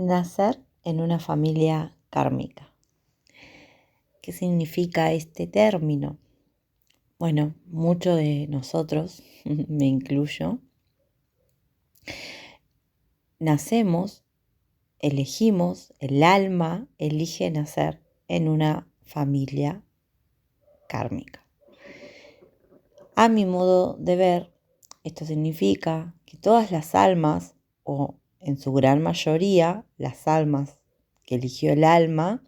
Nacer en una familia kármica. ¿Qué significa este término? Bueno, muchos de nosotros, me incluyo, nacemos, elegimos, el alma elige nacer en una familia kármica. A mi modo de ver, esto significa que todas las almas, o en su gran mayoría, las almas que eligió el alma,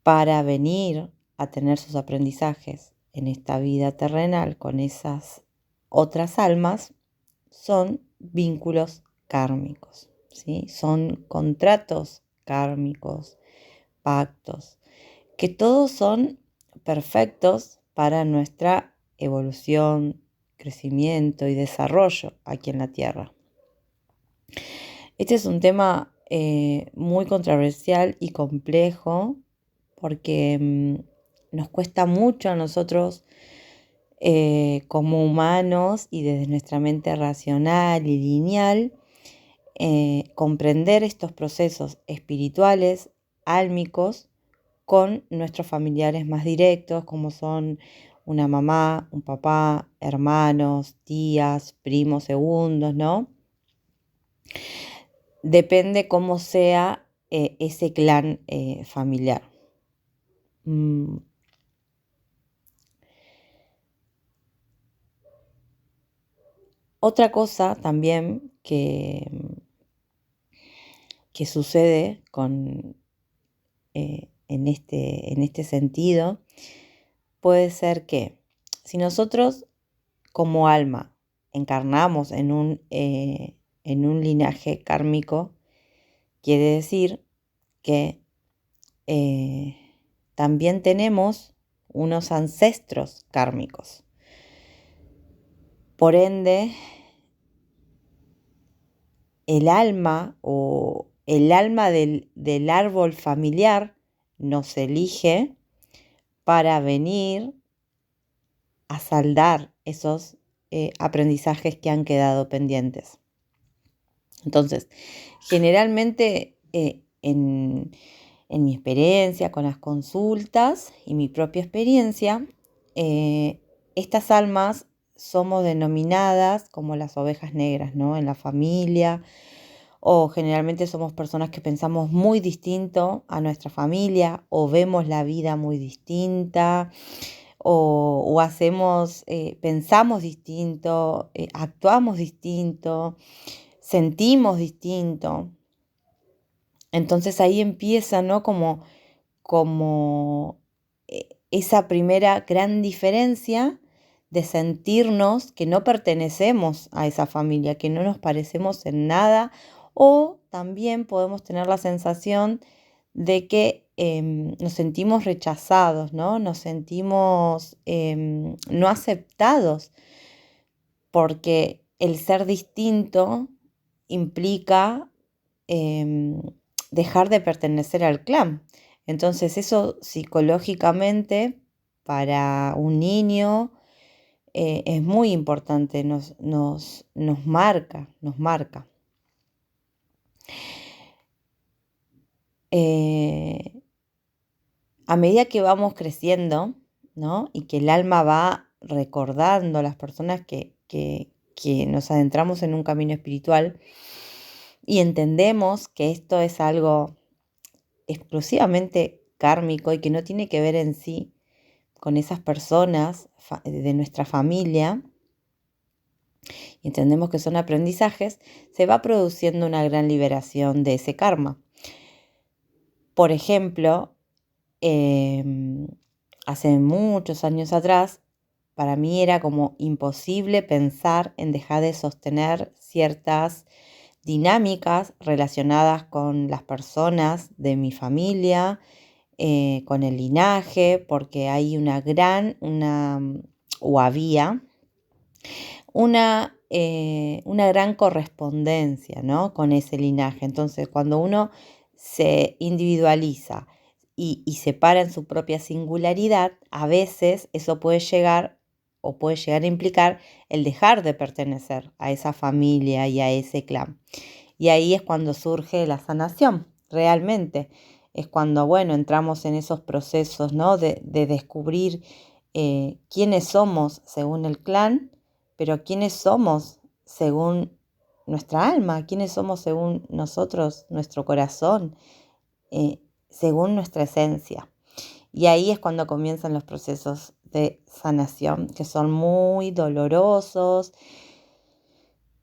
para venir a tener sus aprendizajes en esta vida terrenal con esas otras almas, son vínculos kármicos, ¿sí? Son contratos kármicos, pactos, que todos son perfectos para nuestra evolución, crecimiento y desarrollo aquí en la Tierra. Este es un tema muy controversial y complejo porque nos cuesta mucho a nosotros como humanos y desde nuestra mente racional y lineal comprender estos procesos espirituales, álmicos, con nuestros familiares más directos, como son una mamá, un papá, hermanos, tías, primos segundos, ¿no? Depende cómo sea ese clan familiar. Otra cosa también que sucede en este sentido puede ser que si nosotros como alma encarnamos en un linaje kármico, quiere decir que también tenemos unos ancestros kármicos. Por ende, el alma o el alma del árbol familiar nos elige para venir a saldar esos aprendizajes que han quedado pendientes. Entonces, generalmente en mi experiencia con las consultas y mi propia experiencia, estas almas somos denominadas como las ovejas negras, ¿no? En la familia, o generalmente somos personas que pensamos muy distinto a nuestra familia, o vemos la vida muy distinta, o hacemos, pensamos distinto, actuamos distinto, sentimos distinto. Entonces ahí empieza, ¿no? Como esa primera gran diferencia de sentirnos que no pertenecemos a esa familia, que no nos parecemos en nada, o también podemos tener la sensación de que nos sentimos rechazados, ¿no? Nos sentimos no aceptados, porque el ser distinto implica dejar de pertenecer al clan. Entonces eso psicológicamente para un niño es muy importante, nos marca. A medida que vamos creciendo, ¿no? Y que el alma va recordando a las personas que nos adentramos en un camino espiritual y entendemos que esto es algo exclusivamente kármico y que no tiene que ver en sí con esas personas de nuestra familia, y entendemos que son aprendizajes, se va produciendo una gran liberación de ese karma. Por ejemplo, hace muchos años atrás, para mí era como imposible pensar en dejar de sostener ciertas dinámicas relacionadas con las personas de mi familia, con el linaje, porque hay había una gran correspondencia, ¿no? Con ese linaje. Entonces, cuando uno se individualiza y se para en su propia singularidad, a veces eso puede llegar a implicar el dejar de pertenecer a esa familia y a ese clan. Y ahí es cuando surge la sanación, realmente. Es cuando, bueno, entramos en esos procesos, ¿no? De descubrir quiénes somos según el clan, pero quiénes somos según nuestra alma, quiénes somos según nosotros, nuestro corazón, según nuestra esencia. Y ahí es cuando comienzan los procesos de sanación, que son muy dolorosos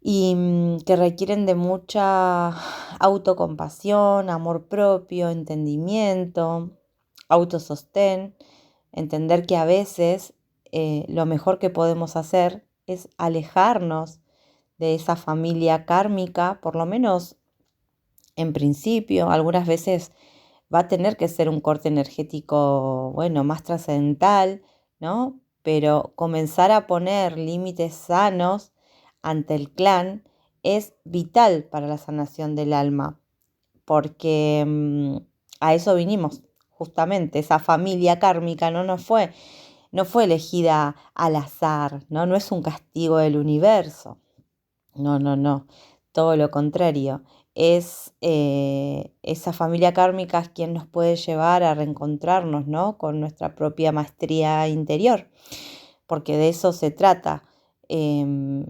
y que requieren de mucha autocompasión, amor propio, entendimiento, autosostén, entender que a veces lo mejor que podemos hacer es alejarnos de esa familia kármica, por lo menos en principio. Algunas veces va a tener que ser un corte energético, bueno, más trascendental, ¿no? Pero comenzar a poner límites sanos ante el clan es vital para la sanación del alma, porque a eso vinimos, justamente. Esa familia kármica no fue elegida al azar, ¿no? No es un castigo del universo. No, no, no. Todo lo contrario. Es esa familia kármica es quien nos puede llevar a reencontrarnos, ¿no? Con nuestra propia maestría interior, porque de eso se trata. Em,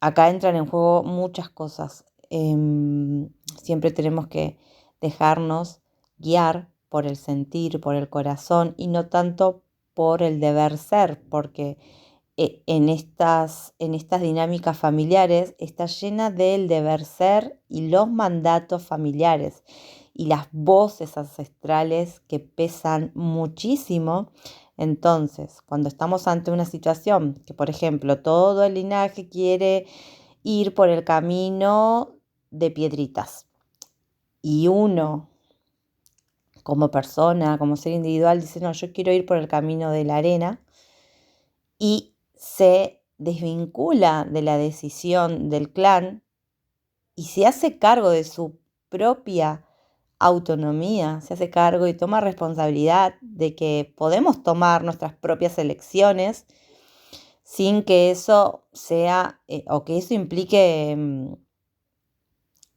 Acá entran en juego muchas cosas. Siempre tenemos que dejarnos guiar por el sentir, por el corazón y no tanto por el deber ser, porque en estas dinámicas familiares está llena del deber ser y los mandatos familiares y las voces ancestrales que pesan muchísimo. Entonces, cuando estamos ante una situación que, por ejemplo, todo el linaje quiere ir por el camino de piedritas y uno como persona, como ser individual, dice, no, yo quiero ir por el camino de la arena, y se desvincula de la decisión del clan y se hace cargo de su propia autonomía, se hace cargo y toma responsabilidad de que podemos tomar nuestras propias elecciones sin que eso sea o que eso implique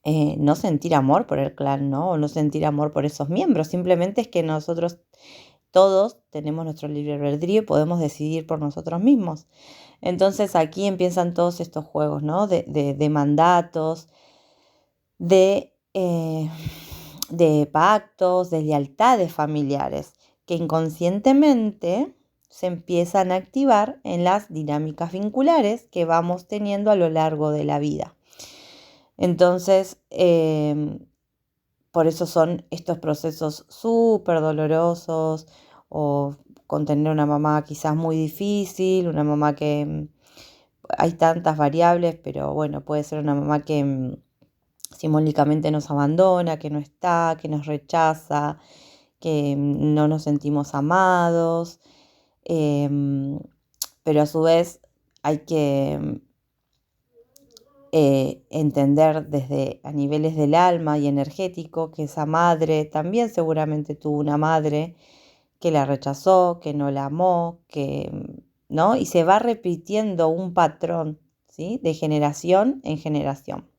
no sentir amor por el clan, ¿no? O no sentir amor por esos miembros. Simplemente es que nosotros todos tenemos nuestro libre albedrío y podemos decidir por nosotros mismos. Entonces aquí empiezan todos estos juegos, ¿no? De mandatos, de pactos, de lealtades familiares, que inconscientemente se empiezan a activar en las dinámicas vinculares que vamos teniendo a lo largo de la vida. Entonces, por eso son estos procesos súper dolorosos, o con tener una mamá quizás muy difícil, una mamá que hay tantas variables, pero bueno, puede ser una mamá que simbólicamente nos abandona, que no está, que nos rechaza, que no nos sentimos amados, pero a su vez hay que entender desde a niveles del alma y energético que esa madre también seguramente tuvo una madre que la rechazó, que no la amó, ¿no? Y se va repitiendo un patrón, ¿sí? De generación en generación.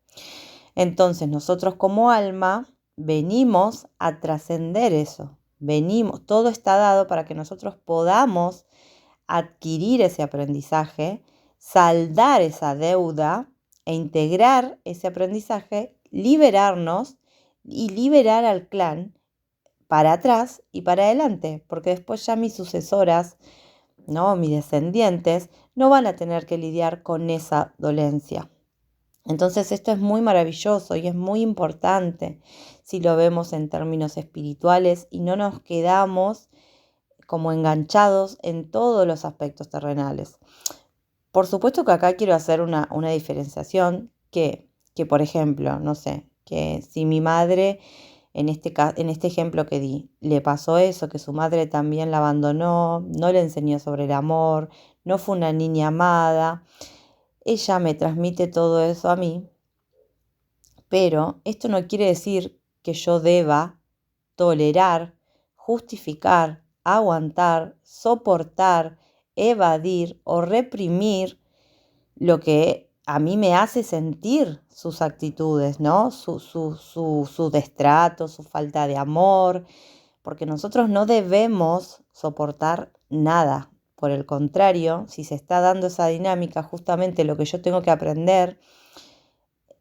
Entonces nosotros como alma venimos a trascender eso. Todo está dado para que nosotros podamos adquirir ese aprendizaje, saldar esa deuda e integrar ese aprendizaje, liberarnos y liberar al clan para atrás y para adelante, porque después ya mis sucesoras, ¿no? Mis descendientes no van a tener que lidiar con esa dolencia. Entonces esto es muy maravilloso y es muy importante si lo vemos en términos espirituales y no nos quedamos como enganchados en todos los aspectos terrenales. Por supuesto que acá quiero hacer una diferenciación que, por ejemplo, no sé, que si mi madre, en este ejemplo que di, le pasó eso, que su madre también la abandonó, no le enseñó sobre el amor, no fue una niña amada, ella me transmite todo eso a mí, pero esto no quiere decir que yo deba tolerar, justificar, aguantar, soportar, evadir o reprimir lo que a mí me hace sentir sus actitudes, ¿no? Su destrato, su falta de amor, porque nosotros no debemos soportar nada. Por el contrario, si se está dando esa dinámica, justamente lo que yo tengo que aprender,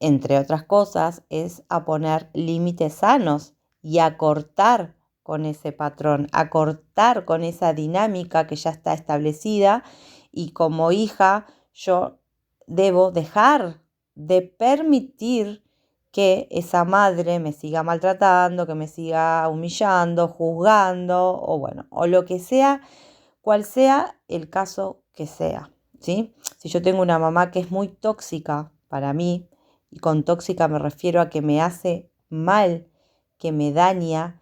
entre otras cosas, es a poner límites sanos y a cortar con ese patrón, a cortar con esa dinámica que ya está establecida, y como hija yo debo dejar de permitir que esa madre me siga maltratando, que me siga humillando, juzgando, o bueno, o lo que sea, cual sea el caso que sea, ¿sí? Si yo tengo una mamá que es muy tóxica para mí, y con tóxica me refiero a que me hace mal, que me daña,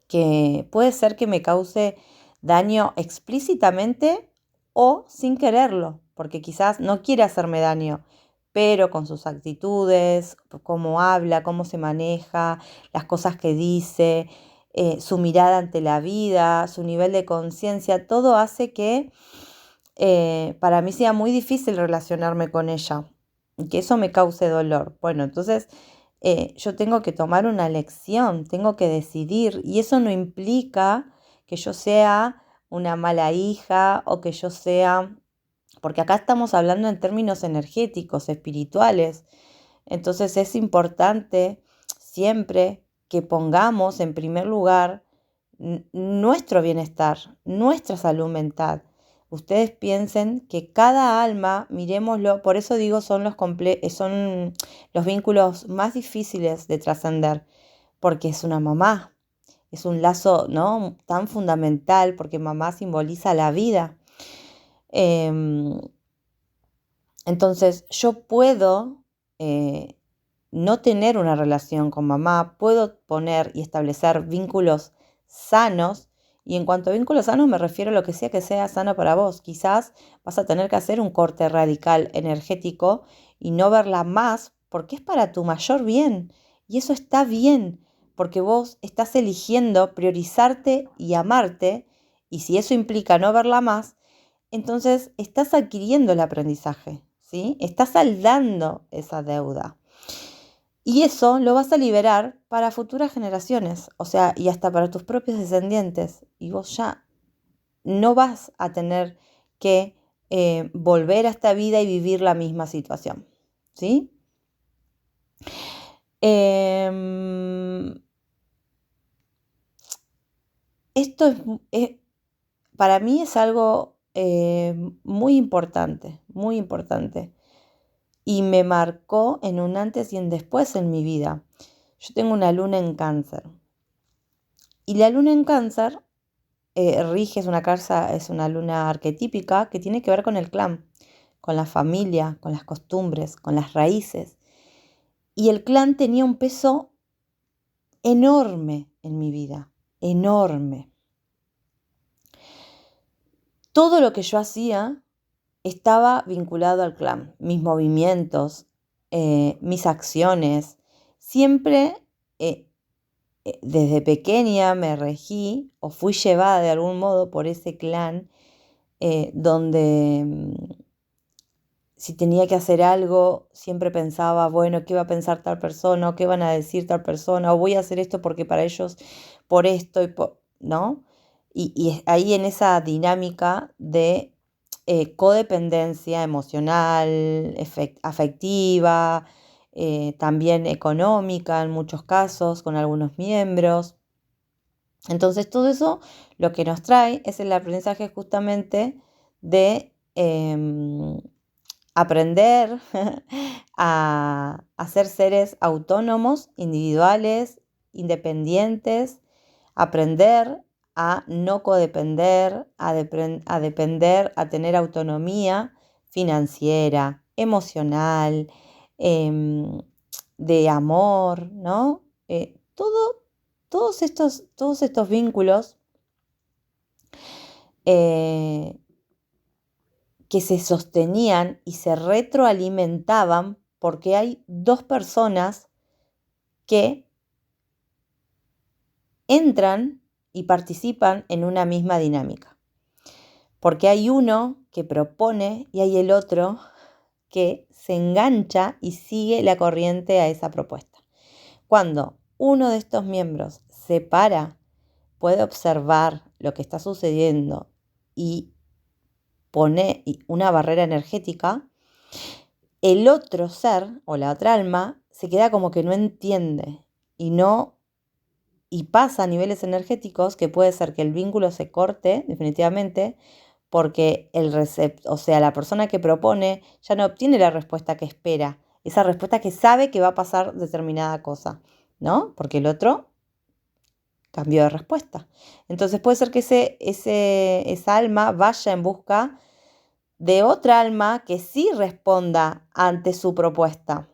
que puede ser que me cause daño explícitamente o sin quererlo, porque quizás no quiere hacerme daño, pero con sus actitudes, cómo habla, cómo se maneja, las cosas que dice, su mirada ante la vida, su nivel de conciencia, todo hace que para mí sea muy difícil relacionarme con ella y que eso me cause dolor. Bueno, entonces yo tengo que tomar una lección, tengo que decidir, y eso no implica que yo sea una mala hija o que yo sea, porque acá estamos hablando en términos energéticos, espirituales. Entonces es importante siempre que pongamos en primer lugar nuestro bienestar, nuestra salud mental. Ustedes piensen que cada alma, miremoslo, por eso digo, son son los vínculos más difíciles de trascender, porque es una mamá, es un lazo, ¿no?, tan fundamental, porque mamá simboliza la vida. Em, entonces yo puedo no tener una relación con mamá, puedo poner y establecer vínculos sanos, y en cuanto a vínculos sanos me refiero a lo que sea sano para vos. Quizás vas a tener que hacer un corte radical energético y no verla más, porque es para tu mayor bien, y eso está bien, porque vos estás eligiendo priorizarte y amarte, y si eso implica no verla más, entonces estás adquiriendo el aprendizaje, ¿sí? Estás saldando esa deuda. Y eso lo vas a liberar para futuras generaciones, o sea, y hasta para tus propios descendientes. Y vos ya no vas a tener que volver a esta vida y vivir la misma situación, ¿sí? Em, esto para mí es algo muy importante, muy importante. Y me marcó en un antes y en después en mi vida. Yo tengo una luna en Cáncer. Y la luna en Cáncer rige, es una luna arquetípica que tiene que ver con el clan, con la familia, con las costumbres, con las raíces. Y el clan tenía un peso enorme en mi vida, enorme. Todo lo que yo hacía estaba vinculado al clan, mis movimientos, mis acciones, siempre desde pequeña me regí o fui llevada de algún modo por ese clan, donde si tenía que hacer algo, siempre pensaba, bueno, ¿qué va a pensar tal persona? ¿O qué van a decir tal persona? O voy a hacer esto porque para ellos, por esto, ¿no? Y ahí en esa dinámica de codependencia emocional, afectiva, también económica en muchos casos, con algunos miembros. Entonces todo eso lo que nos trae es el aprendizaje justamente de aprender a ser seres autónomos, individuales, independientes, aprender a no codepender, a depender, a tener autonomía financiera, emocional, em, de amor, ¿no? Todos estos vínculos eh, que se sostenían y se retroalimentaban porque hay dos personas que entran y participan en una misma dinámica. Porque hay uno que propone y hay el otro que se engancha y sigue la corriente a esa propuesta. Cuando uno de estos miembros se para, puede observar lo que está sucediendo y pone una barrera energética, el otro ser o la otra alma se queda como que no entiende y pasa a niveles energéticos que puede ser que el vínculo se corte definitivamente porque la persona que propone ya no obtiene la respuesta que espera, esa respuesta que sabe que va a pasar determinada cosa, ¿no? Porque el otro cambió de respuesta. Entonces puede ser que esa alma vaya en busca de otra alma que sí responda ante su propuesta.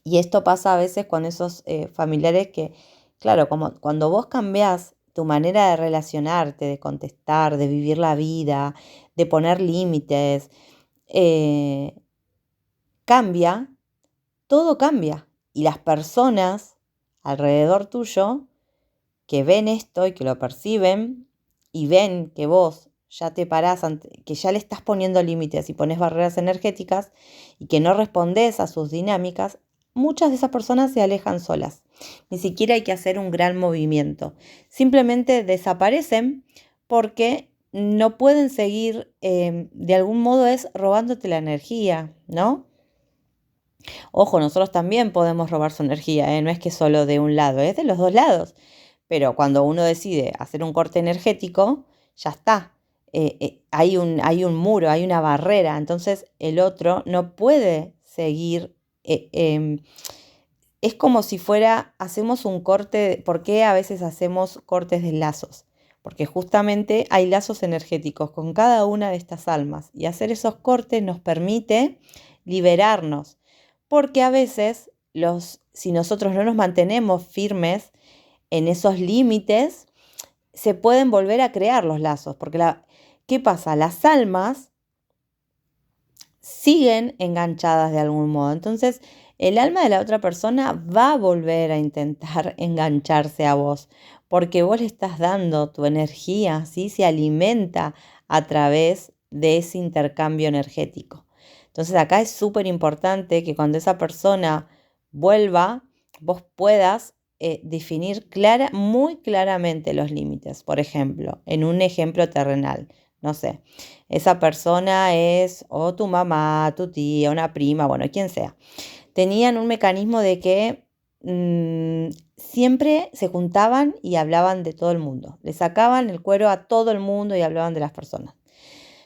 Y esto pasa a veces con esos familiares que, claro, como cuando vos cambiás tu manera de relacionarte, de contestar, de vivir la vida, de poner límites, cambia, todo cambia. Y las personas alrededor tuyo que ven esto y que lo perciben y ven que vos ya te parás, que ya le estás poniendo límites y pones barreras energéticas y que no respondés a sus dinámicas, muchas de esas personas se alejan solas. Ni siquiera hay que hacer un gran movimiento. Simplemente desaparecen porque no pueden seguir, de algún modo es robándote la energía, ¿no? Ojo, nosotros también podemos robar su energía, no es que solo de un lado, es de los dos lados. Pero cuando uno decide hacer un corte energético, ya está. Hay un muro, hay una barrera. Entonces el otro no puede seguir. Es como si hacemos un corte. ¿Por qué a veces hacemos cortes de lazos? Porque justamente hay lazos energéticos con cada una de estas almas. Y hacer esos cortes nos permite liberarnos. Porque a veces, si nosotros no nos mantenemos firmes en esos límites, se pueden volver a crear los lazos. Porque ¿qué pasa? Las almas siguen enganchadas de algún modo. Entonces, el alma de la otra persona va a volver a intentar engancharse a vos. Porque vos le estás dando tu energía, ¿sí? Se alimenta a través de ese intercambio energético. Entonces, acá es súper importante que cuando esa persona vuelva, vos puedas definir muy claramente los límites. Por ejemplo, en un ejemplo terrenal, no sé, esa persona es o tu mamá, tu tía, una prima, bueno, quien sea. Tenían un mecanismo de que siempre se juntaban y hablaban de todo el mundo. Le sacaban el cuero a todo el mundo y hablaban de las personas.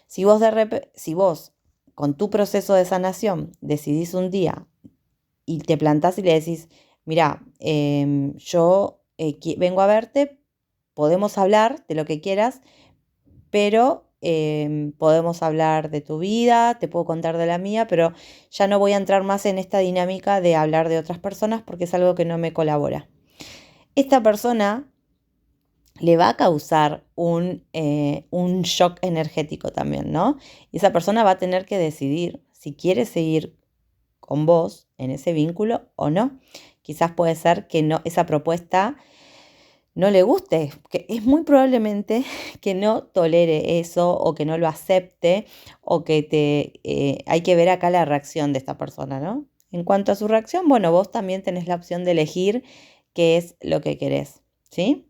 Si vos con tu proceso de sanación decidís un día y te plantás y le decís, mira, yo vengo a verte, podemos hablar de lo que quieras, pero podemos hablar de tu vida, te puedo contar de la mía, pero ya no voy a entrar más en esta dinámica de hablar de otras personas porque es algo que no me colabora. Esta persona le va a causar un shock energético también, ¿no? Y esa persona va a tener que decidir si quiere seguir con vos en ese vínculo o no. Quizás puede ser que no, esa propuesta no le guste, que es muy probablemente que no tolere eso o que no lo acepte o que hay que ver acá la reacción de esta persona, ¿no? En cuanto a su reacción, bueno, vos también tenés la opción de elegir qué es lo que querés, ¿sí?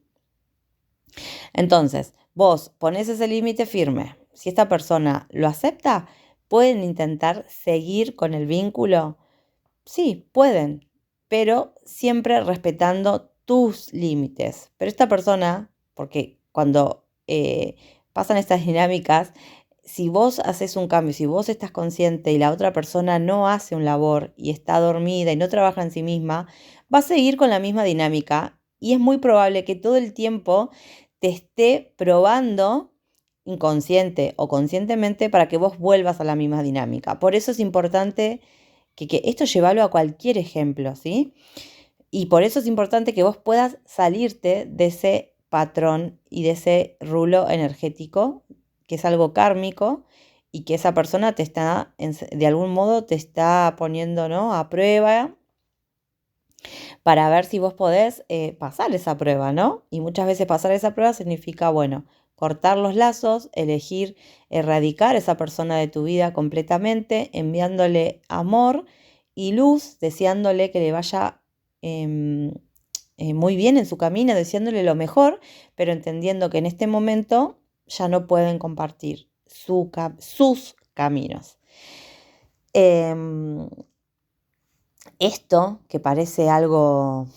Entonces, vos ponés ese límite firme. Si esta persona lo acepta, ¿pueden intentar seguir con el vínculo? Sí, pueden, pero siempre respetando tus límites. Pero esta persona, porque cuando pasan estas dinámicas, si vos haces un cambio, si vos estás consciente y la otra persona no hace un labor y está dormida y no trabaja en sí misma, va a seguir con la misma dinámica y es muy probable que todo el tiempo te esté probando inconsciente o conscientemente para que vos vuelvas a la misma dinámica. Por eso es importante que esto llevarlo a cualquier ejemplo, ¿sí? Y por eso es importante que vos puedas salirte de ese patrón y de ese rulo energético, que es algo kármico, y que esa persona de algún modo te está poniendo, ¿no?, a prueba para ver si vos podés pasar esa prueba, ¿no? Y muchas veces pasar esa prueba significa, bueno, cortar los lazos, elegir erradicar a esa persona de tu vida completamente, enviándole amor y luz, deseándole que le vaya muy bien en su camino, deseándole lo mejor, pero entendiendo que en este momento ya no pueden compartir sus caminos. Esto, que parece algo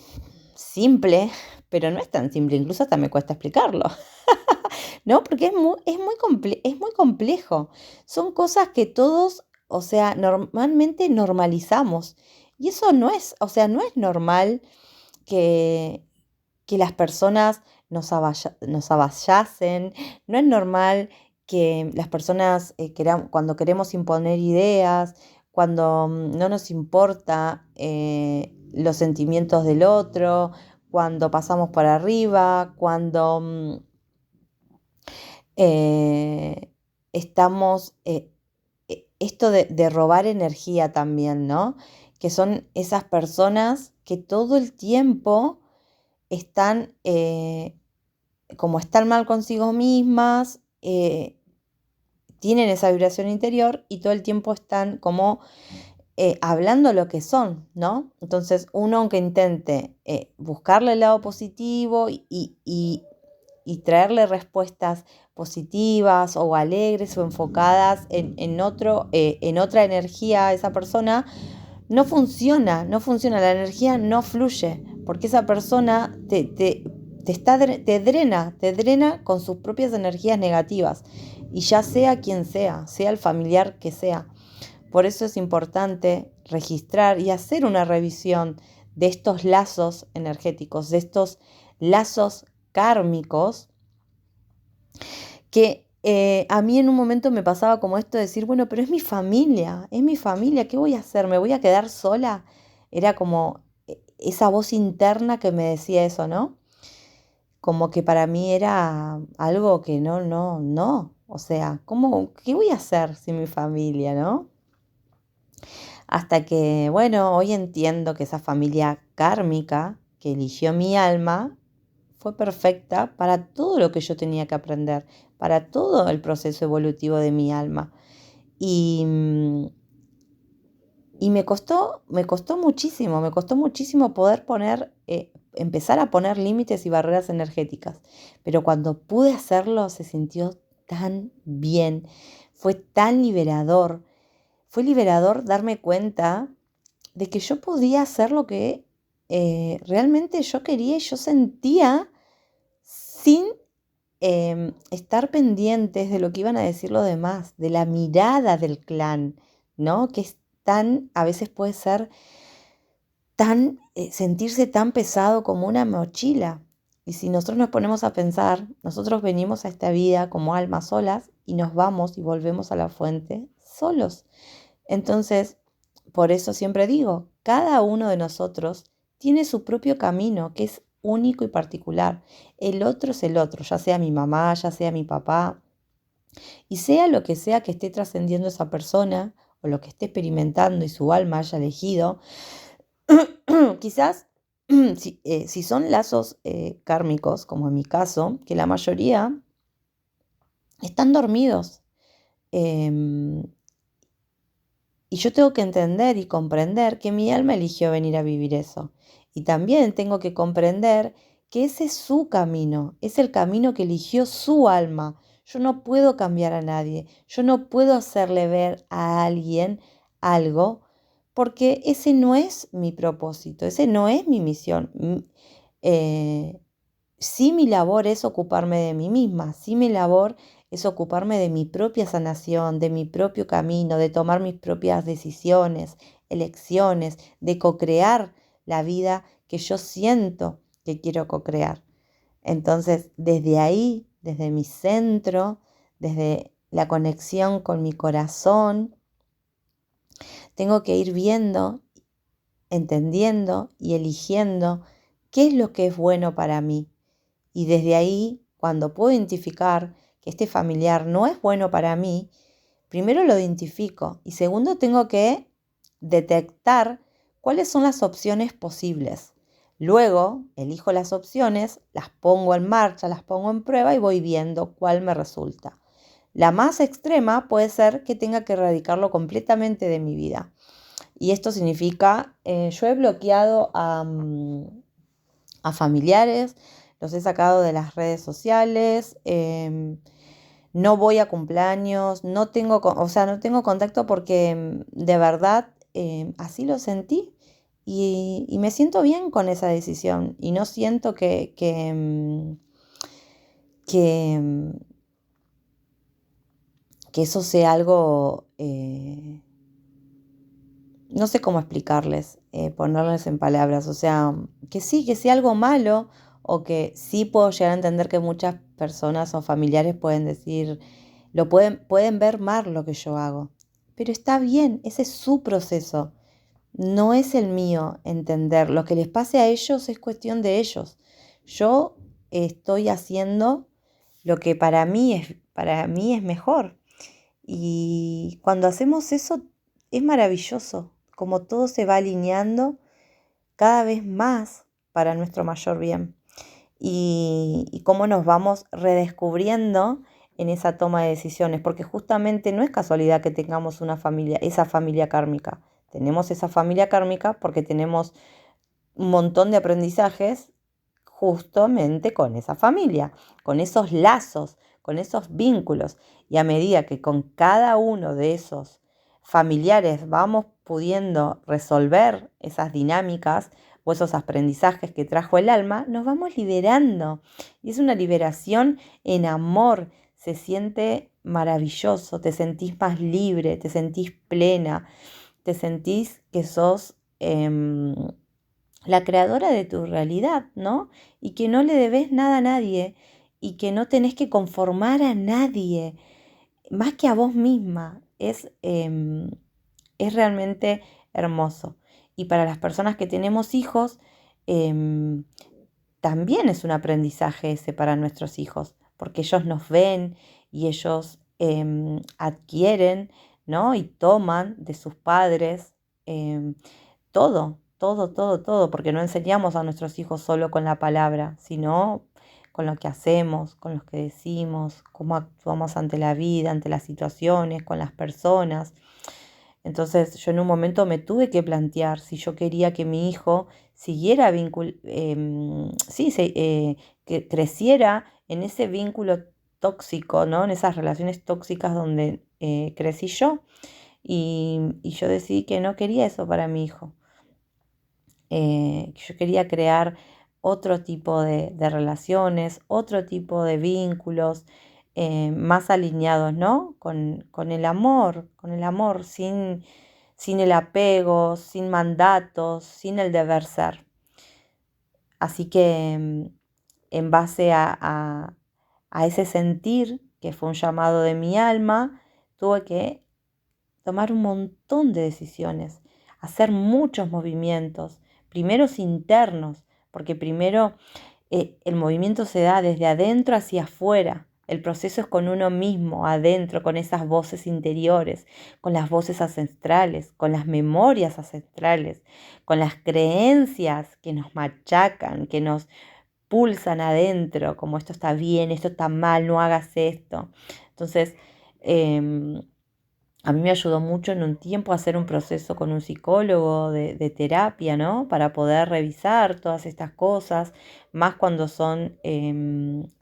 simple, pero no es tan simple, incluso hasta me cuesta explicarlo, ¿no? Porque es muy complejo. Son cosas que todos, o sea, normalmente normalizamos. Y eso no es, o sea, no es normal que, que las personas nos avallacen, no es normal que las personas cuando queremos imponer ideas, cuando no nos importa los sentimientos del otro, cuando pasamos por arriba, cuando eh, estamos, esto de robar energía también, ¿no? Que son esas personas que todo el tiempo están, como están mal consigo mismas, tienen esa vibración interior y todo el tiempo están como hablando lo que son, ¿no? Entonces uno, aunque intente buscarle el lado positivo y traerle respuestas positivas o alegres o enfocadas en otra energía a esa persona, no funciona, la energía no fluye, porque esa persona te drena con sus propias energías negativas, y ya sea quien sea el familiar que sea. Por eso es importante registrar y hacer una revisión de estos lazos energéticos, de estos lazos kármicos, que a mí en un momento me pasaba como esto de decir, bueno, pero es mi familia, ¿qué voy a hacer? ¿Me voy a quedar sola? Era como esa voz interna que me decía eso, ¿no? Como que para mí era algo que no. O sea, ¿qué voy a hacer sin mi familia, no? Hasta que, bueno, hoy entiendo que esa familia kármica que eligió mi alma fue perfecta para todo lo que yo tenía que aprender, para todo el proceso evolutivo de mi alma. Y me costó muchísimo poder empezar a poner límites y barreras energéticas. Pero cuando pude hacerlo se sintió tan bien, fue tan liberador. Fue liberador darme cuenta de que yo podía hacer lo que realmente yo quería y yo sentía, sin estar pendientes de lo que iban a decir los demás, de la mirada del clan, ¿no? Que es a veces puede ser sentirse tan pesado como una mochila. Y si nosotros nos ponemos a pensar, nosotros venimos a esta vida como almas solas y nos vamos y volvemos a la fuente solos. Entonces, por eso siempre digo, cada uno de nosotros tiene su propio camino, que es único y particular. El otro es el otro, ya sea mi mamá, ya sea mi papá, y sea lo que sea que esté trascendiendo esa persona o lo que esté experimentando y su alma haya elegido. Quizás si son lazos kármicos, como en mi caso, que la mayoría están dormidos. Y yo tengo que entender y comprender que mi alma eligió venir a vivir eso. Y también tengo que comprender que ese es su camino, es el camino que eligió su alma. Yo no puedo cambiar a nadie, yo no puedo hacerle ver a alguien algo, porque ese no es mi propósito, ese no es mi misión. Sí, mi labor es ocuparme de mí misma, sí, mi labor es ocuparme de mi propia sanación, de mi propio camino, de tomar mis propias decisiones, elecciones, de co-crear la vida que yo siento que quiero co-crear. Entonces, desde ahí, desde mi centro, desde la conexión con mi corazón, tengo que ir viendo, entendiendo y eligiendo qué es lo que es bueno para mí. Y desde ahí, cuando puedo identificar que este familiar no es bueno para mí, primero lo identifico y segundo tengo que detectar cuáles son las opciones posibles. Luego elijo las opciones, las pongo en marcha, las pongo en prueba y voy viendo cuál me resulta. La más extrema puede ser que tenga que erradicarlo completamente de mi vida. Y esto significa, yo he bloqueado a familiares, los he sacado de las redes sociales, no voy a cumpleaños, no tengo, no tengo contacto porque de verdad así lo sentí y me siento bien con esa decisión y no siento que, que eso sea algo, no sé cómo explicarles, ponerles en palabras, o sea, que sí algo malo o que sí puedo llegar a entender que muchas personas o familiares pueden decir, pueden ver mal lo que yo hago, pero está bien, ese es su proceso, no es el mío entender, lo que les pase a ellos es cuestión de ellos, yo estoy haciendo lo que para mí es mejor. Y cuando hacemos eso es maravilloso, como todo se va alineando cada vez más para nuestro mayor bien. Y cómo nos vamos redescubriendo en esa toma de decisiones, porque justamente no es casualidad que tengamos una familia, esa familia kármica. Tenemos esa familia kármica porque tenemos un montón de aprendizajes justamente con esa familia, con esos lazos, con esos vínculos. Y a medida que con cada uno de esos familiares vamos pudiendo resolver esas dinámicas o esos aprendizajes que trajo el alma, nos vamos liberando. Y es una liberación en amor. Se siente maravilloso, te sentís más libre, te sentís plena, te sentís que sos la creadora de tu realidad, ¿no? Y que no le debes nada a nadie y que no tenés que conformar a nadie, más que a vos misma. Es realmente hermoso. Y para las personas que tenemos hijos, em, también es un aprendizaje ese para nuestros hijos, porque ellos nos ven y ellos adquieren, ¿no? Y toman de sus padres todo, todo, todo, todo, porque no enseñamos a nuestros hijos solo con la palabra, sino con lo que hacemos, con lo que decimos, cómo actuamos ante la vida, ante las situaciones, con las personas. Entonces yo en un momento me tuve que plantear si yo quería que mi hijo siguiera que creciera en ese vínculo tóxico, ¿no? En esas relaciones tóxicas donde crecí yo. Y yo decidí que no quería eso para mi hijo. Yo quería crear otro tipo de relaciones, otro tipo de vínculos más alineados, ¿no? Con el amor, sin el apego, sin mandatos, sin el deber ser. Así que en base a ese sentir, que fue un llamado de mi alma, tuve que tomar un montón de decisiones, hacer muchos movimientos, primeros internos, porque primero el movimiento se da desde adentro hacia afuera. El proceso es con uno mismo, adentro, con esas voces interiores, con las voces ancestrales, con las memorias ancestrales, con las creencias que nos machacan, que nos pulsan adentro, como esto está bien, esto está mal, no hagas esto. Entonces, a mí me ayudó mucho en un tiempo a hacer un proceso con un psicólogo de terapia, ¿no? Para poder revisar todas estas cosas, más cuando son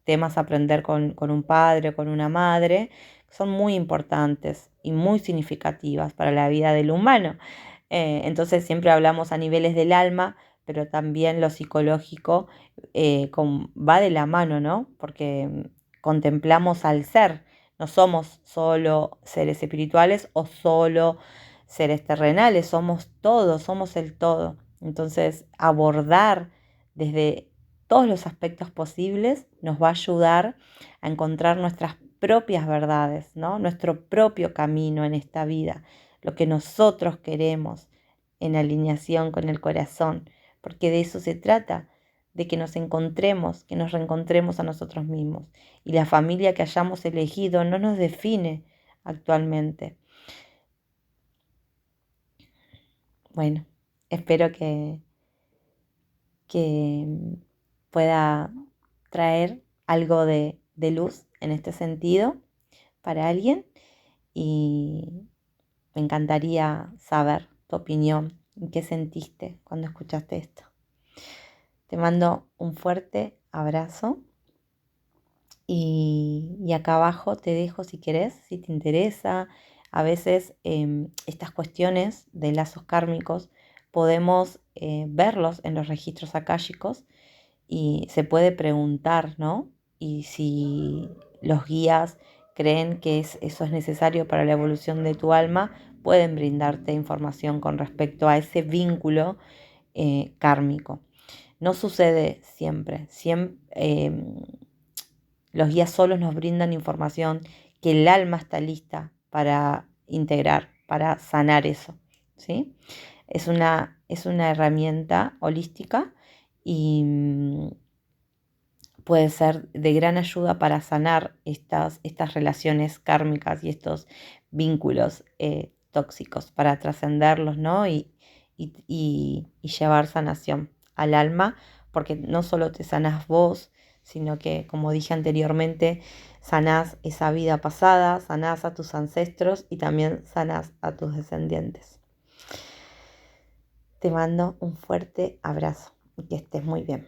temas a aprender con un padre o con una madre, son muy importantes y muy significativas para la vida del humano. Entonces siempre hablamos a niveles del alma, pero también lo psicológico va de la mano, ¿no? Porque contemplamos al ser. No somos solo seres espirituales o solo seres terrenales, somos todos, somos el todo. Entonces, abordar desde todos los aspectos posibles nos va a ayudar a encontrar nuestras propias verdades, ¿no? Nuestro propio camino en esta vida, lo que nosotros queremos en alineación con el corazón, porque de eso se trata, de que nos encontremos, que nos reencontremos a nosotros mismos. Y la familia que hayamos elegido no nos define actualmente. Bueno, espero que pueda traer algo de luz en este sentido para alguien, y me encantaría saber tu opinión y qué sentiste cuando escuchaste esto. Te mando un fuerte abrazo y acá abajo te dejo, si querés, si te interesa. A veces estas cuestiones de lazos kármicos podemos verlos en los registros akáshicos y se puede preguntar, ¿no? Y si los guías creen que eso es necesario para la evolución de tu alma, pueden brindarte información con respecto a ese vínculo kármico. No sucede siempre. Los guías solos nos brindan información que el alma está lista para integrar, para sanar eso, ¿sí? Es una herramienta holística y puede ser de gran ayuda para sanar estas relaciones kármicas y estos vínculos tóxicos, para trascenderlos, ¿no? Y llevar sanación al alma, porque no solo te sanás vos, sino que, como dije anteriormente, sanás esa vida pasada, sanás a tus ancestros y también sanás a tus descendientes. Te mando un fuerte abrazo y que estés muy bien.